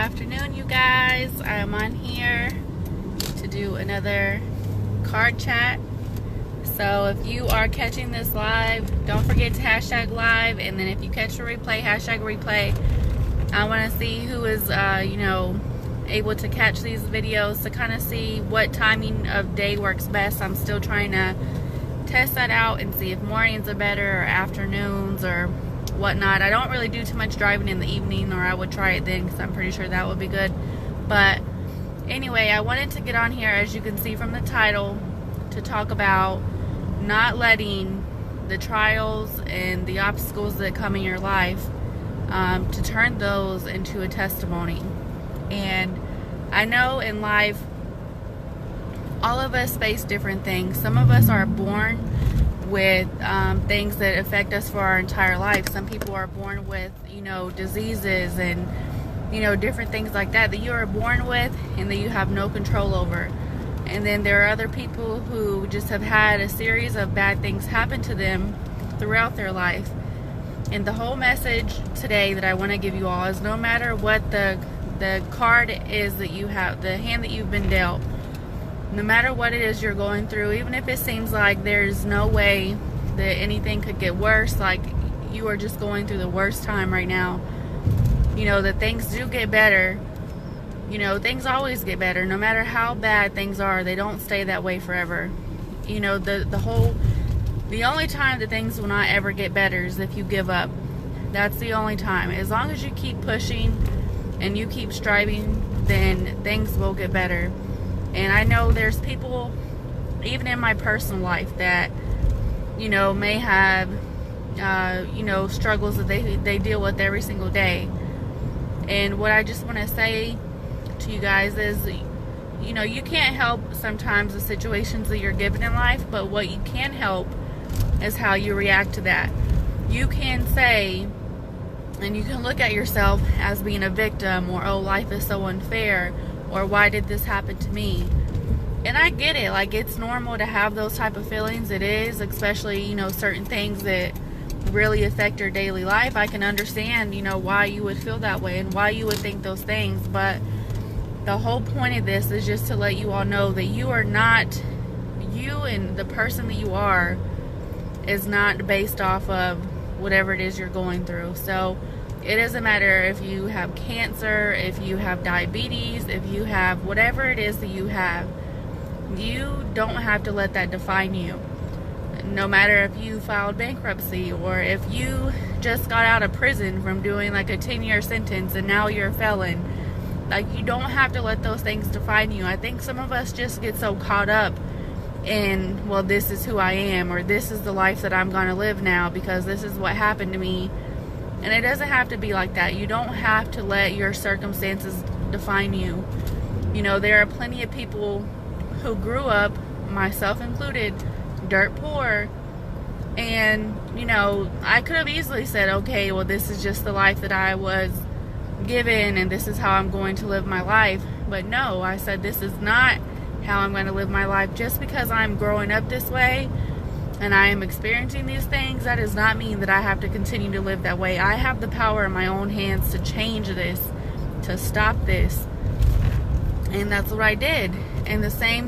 afternoon, you guys. I am on here to do another card chat. So if you are catching this live, don't forget to hashtag live, and then if you catch a replay, hashtag replay. I want to see who is able to catch these videos to kind of see what timing of day works best. I'm still trying to test that out and see if mornings are better or afternoons or whatnot. I don't really do too much driving in the evening, or I would try it then because I'm pretty sure that would be good. But anyway, I wanted to get on here, as you can see from the title, to talk about not letting the trials and the obstacles that come in your life to turn those into a testimony. And I know in life all of us face different things. Some of us are born with things that affect us for our entire life. Some people are born with diseases and different things like that you are born with and that you have no control over. And then there are other people who just have had a series of bad things happen to them throughout their life. And the whole message today that I want to give you all is, no matter what the card is that you have, the hand that you've been dealt, no matter what it is you're going through, even if it seems like there's no way that anything could get worse, like you are just going through the worst time right now, that things do get better. Things always get better. No matter how bad things are, they don't stay that way forever. The only time that things will not ever get better is if you give up. That's the only time. As long as you keep pushing and you keep striving, then things will get better. And I know there's people, even in my personal life, that may have struggles that they deal with every single day. And what I just want to say to you guys is, you can't help sometimes the situations that you're given in life, but what you can help is how you react to that. You can say, and you can look at yourself as being a victim, or, oh, life is so unfair, or why did this happen to me? And I get it, like, it's normal to have those type of feelings. It is, especially certain things that really affect your daily life. I can understand why you would feel that way and why you would think those things. But the whole point of this is just to let you all know that you are not, you and the person that you are is not based off of whatever it is you're going through. So it doesn't matter if you have cancer, if you have diabetes, if you have whatever it is that you have. You don't have to let that define you. No matter if you filed bankruptcy, or if you just got out of prison from doing like a 10-year sentence and now you're a felon. Like, you don't have to let those things define you. I think some of us just get so caught up in, well, this is who I am, or this is the life that I'm going to live now because this is what happened to me. And it doesn't have to be like that. You don't have to let your circumstances define you. There are plenty of people who grew up, myself included, dirt poor. And, I could have easily said, okay, well, this is just the life that I was given and this is how I'm going to live my life. But no, I said, this is not how I'm going to live my life. Just because I'm growing up this way and I am experiencing these things, that does not mean that I have to continue to live that way. I have the power in my own hands to change this, to stop this. And that's what I did. And the same,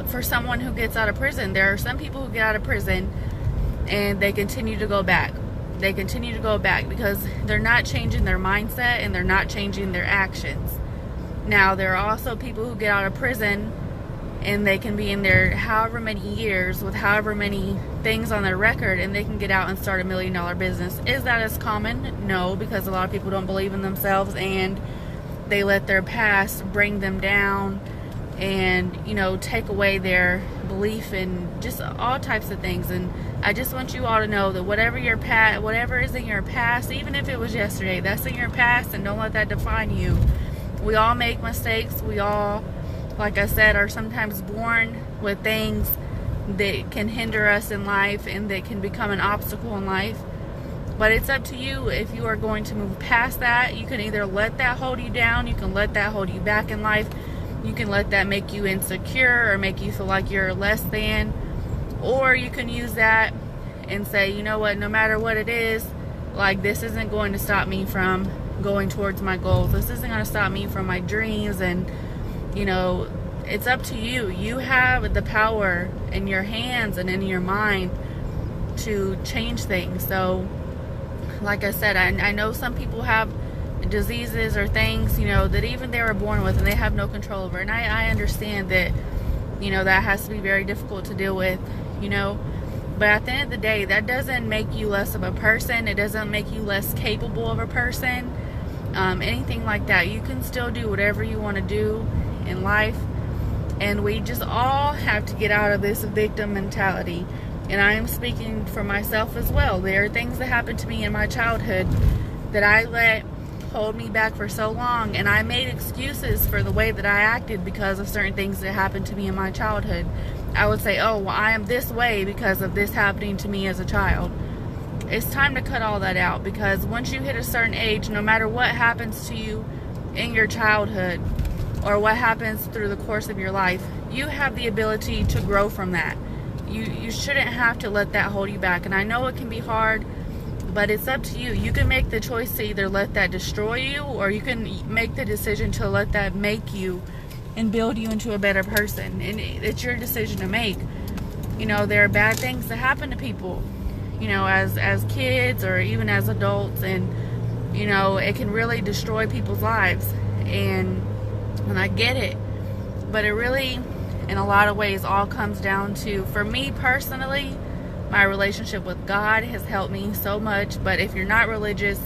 for someone who gets out of prison. There are some people who get out of prison and they continue to go back. They continue to go back because they're not changing their mindset and they're not changing their actions. Now, there are also people who get out of prison and they can be in there however many years with however many things on their record, and they can get out and start $1 million business. Is that as common? No, because a lot of people don't believe in themselves and they let their past bring them down and take away their belief in just all types of things. And I just want you all to know that whatever is in your past, even if it was yesterday, that's in your past, and don't let that define you. We all make mistakes. We all, like I said, are sometimes born with things that can hinder us in life and that can become an obstacle in life. But it's up to you if you are going to move past that. You can either let that hold you down, you can let that hold you back in life, you can let that make you insecure or make you feel like you're less than, or you can use that and say, you know what, no matter what it is, like, this isn't going to stop me from going towards my goals. This isn't going to stop me from my dreams. And, you know, it's up to you. You have the power in your hands and in your mind to change things. So, like I said, I know some people have diseases or things, you know, that even they were born with and they have no control over. And I understand that, you know, that has to be very difficult to deal with, you know. But at the end of the day, that doesn't make you less of a person. It doesn't make you less capable of a person. Anything like that. You can still do whatever you want to do in life. And we just all have to get out of this victim mentality. And I am speaking for myself as well. There are things that happened to me in my childhood that I let hold me back for so long. And I made excuses for the way that I acted because of certain things that happened to me in my childhood. I would say, oh, well, I am this way because of this happening to me as a child. It's time to cut all that out, because once you hit a certain age, no matter what happens to you in your childhood or what happens through the course of your life, you have the ability to grow from that. You shouldn't have to let that hold you back. And I know it can be hard, but it's up to you. You can make the choice to either let that destroy you, or you can make the decision to let that make you and build you into a better person. And it's your decision to make. You know, there are bad things that happen to people, you know, as kids or even as adults, and you know, it can really destroy people's lives. And I get it, but it really, in a lot of ways, all comes down to, for me personally, my relationship with God has helped me so much. But if you're not religious,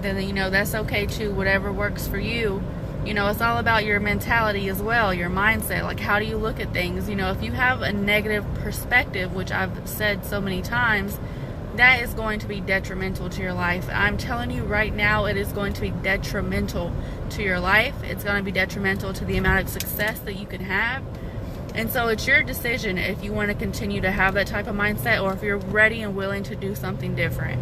then, you know, that's okay too. Whatever works for you. You know, it's all about your mentality as well, your mindset. Like, how do you look at things? You know, if you have a negative perspective, which I've said so many times, that is going to be detrimental to your life. I'm telling you right now, it is going to be detrimental to your life. It's going to be detrimental to the amount of success that you can have. And so it's your decision if you want to continue to have that type of mindset, or if you're ready and willing to do something different.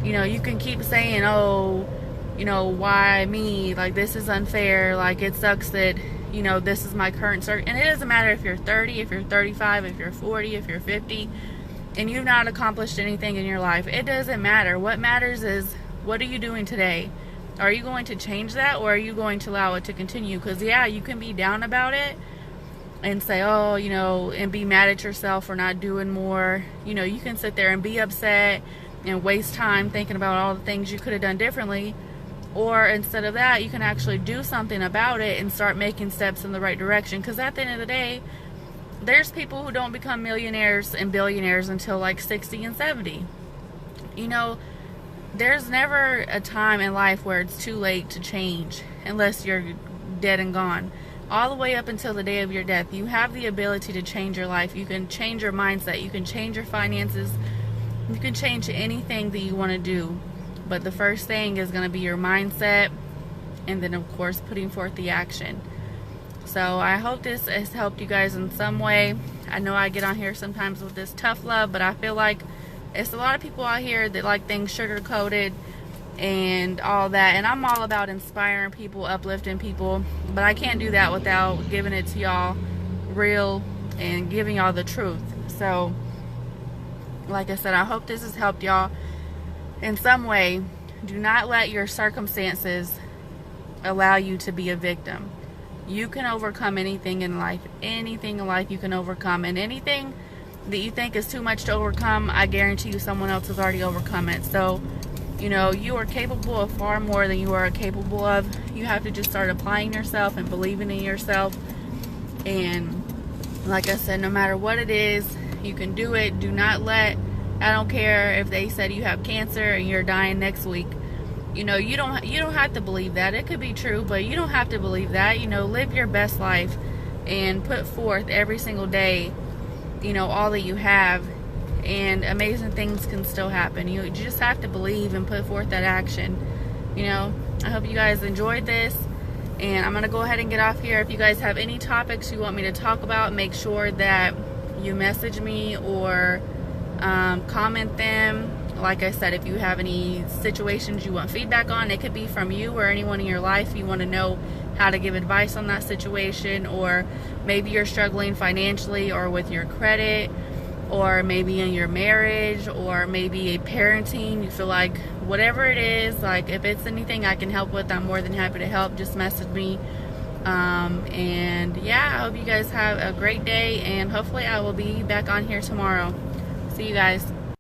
You know, you can keep saying, oh, you know, why me? Like, this is unfair. Like, it sucks that, you know, this is my current circle. And it doesn't matter if you're 30, if you're 35, if you're 40, if you're 50, and you've not accomplished anything in your life. It doesn't matter. What matters is, what are you doing today? Are you going to change that, or are you going to allow it to continue? Because, yeah, you can be down about it and say, oh, you know, and be mad at yourself for not doing more. You know, you can sit there and be upset and waste time thinking about all the things you could have done differently. Or instead of that, you can actually do something about it and start making steps in the right direction. Because at the end of the day, there's people who don't become millionaires and billionaires until like 60 and 70. You know, there's never a time in life where it's too late to change unless you're dead and gone. All the way up until the day of your death, you have the ability to change your life. You can change your mindset. You can change your finances. You can change anything that you want to do. But the first thing is going to be your mindset, and then, of course, putting forth the action. So I hope this has helped you guys in some way. I know I get on here sometimes with this tough love, but I feel like it's a lot of people out here that like things sugar-coated and all that. And I'm all about inspiring people, uplifting people, but I can't do that without giving it to y'all real and giving y'all the truth. So, like I said, I hope this has helped y'all in some way. Do not let your circumstances allow you to be a victim. You can overcome anything in life. Anything in life you can overcome. And anything that you think is too much to overcome, I guarantee you someone else has already overcome it. So, you know, you are capable of far more than you are capable of. You have to just start applying yourself and believing in yourself. And like I said, no matter what it is, you can do it. Do not let, I don't care if they said you have cancer and you're dying next week. You know, you don't have to believe that. It could be true, but you don't have to believe that. You know, live your best life and put forth every single day, you know, all that you have, and amazing things can still happen. You just have to believe and put forth that action. You know, I hope you guys enjoyed this, and I'm going to go ahead and get off here. If you guys have any topics you want me to talk about, make sure that you message me or comment them. Like I said, if you have any situations you want feedback on, it could be from you or anyone in your life. You want to know how to give advice on that situation, or maybe you're struggling financially or with your credit, or maybe in your marriage, or maybe a parenting. You feel like whatever it is, like if it's anything I can help with, I'm more than happy to help. Just message me. And yeah, I hope you guys have a great day, and hopefully I will be back on here tomorrow. See you guys.